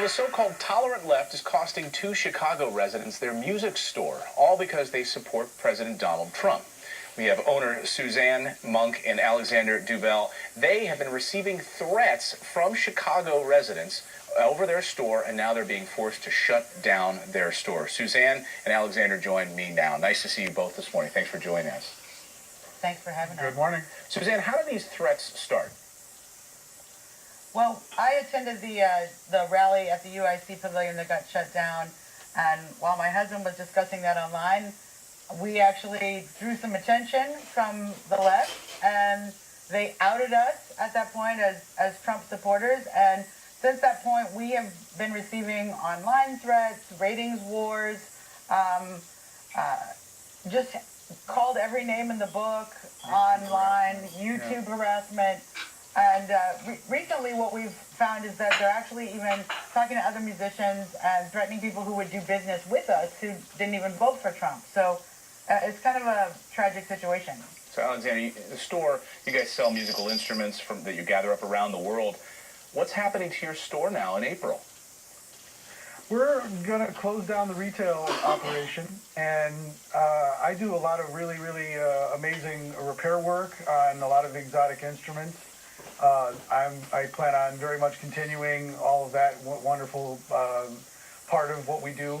the so-called tolerant left is costing 2 Chicago residents their music store, all because they support President Donald Trump. We have owner Suzanne Monk and Alexander Dubell. They have been receiving threats from Chicago residents over their store, and now they're being forced to shut down their store. Suzanne and Alexander join me now. Nice to see you both this morning. Thanks for joining us. Thanks for having us. Good morning. Suzanne, how did these threats start? Well, I attended the rally at the UIC Pavilion that got shut down, and while my husband was discussing that online, we actually drew some attention from the left, and they outed us at that point as Trump supporters. And since that point, we have been receiving online threats, ratings wars, just called every name in the book, online, YouTube harassment. And recently what we've found is that they're actually even talking to other musicians and threatening people who would do business with us who didn't even vote for Trump. So it's kind of a tragic situation. So Alexander, the store, you guys sell musical instruments that you gather up around the world. What's happening to your store now in April? We're going to close down the retail operation, and I do a lot of really amazing repair work on a lot of exotic instruments. I plan on very much continuing all of that wonderful part of what we do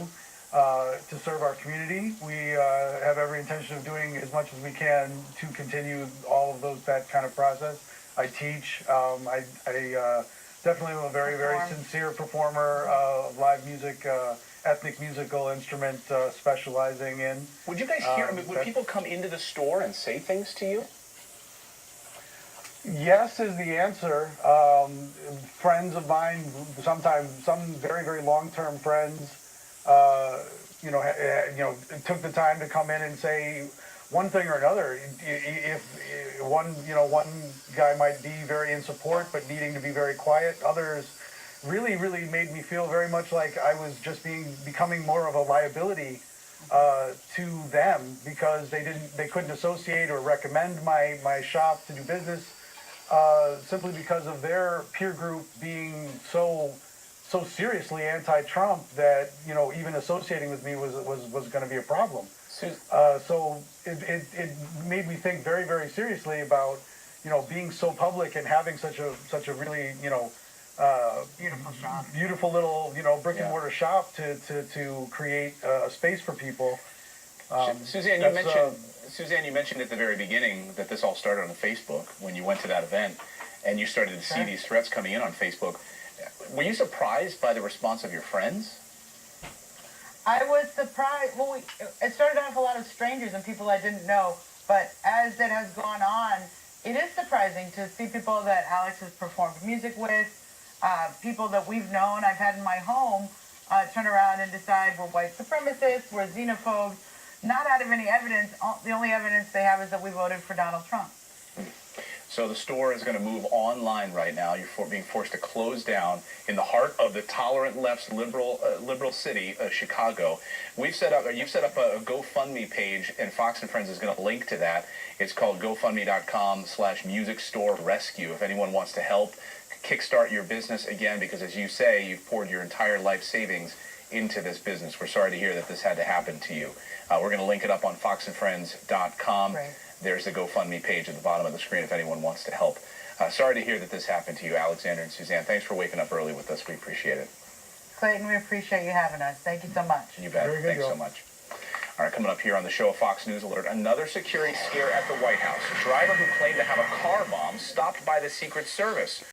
to serve our community. We have every intention of doing as much as we can to continue all of that kind of process. I teach. I definitely am a very sincere performer of live music, ethnic musical instrument specializing in. Would you guys hear, would people come into the store and say things to you? Yes is the answer. Friends of mine, sometimes some very long-term friends, took the time to come in and say one thing or another. If one guy might be very in support but needing to be very quiet, others really made me feel very much like I was just becoming more of a liability to them because they couldn't associate or recommend my shop to do business. Simply because of their peer group being so seriously anti-Trump that even associating with me was going to be a problem. So it made me think very seriously about being so public and having such a really beautiful little brick and mortar shop to create a space for people. Suzanne, you mentioned at the very beginning that this all started on Facebook when you went to that event and you started to see these threats coming in on Facebook. Were you surprised by the response of your friends? I was surprised. Well, it started off a lot of strangers and people I didn't know, but as it has gone on, it is surprising to see people that Alex has performed music with, people that we've known, I've had in my home, turn around and decide we're white supremacists, we're xenophobes. Not out of any evidence. The only evidence they have is that we voted for Donald Trump. So the store is going to move online right now. You're being forced to close down in the heart of the tolerant left's liberal city, Chicago. You've set up a GoFundMe page, and Fox and Friends is going to link to that. It's called GoFundMe.com/Music Store Rescue. If anyone wants to help kickstart your business again, because as you say, you've poured your entire life savings into this business. We're sorry to hear that this had to happen to you. We're going to link it up on foxandfriends.com. Right. There's the GoFundMe page at the bottom of the screen if anyone wants to help. Sorry to hear that this happened to you, Alexander and Suzanne. Thanks for waking up early with us. We appreciate it. Clayton, we appreciate you having us. Thank you so much. You bet. Thanks so much. All right, coming up here on the show, Fox News Alert, another security scare at the White House. A driver who claimed to have a car bomb stopped by the Secret Service.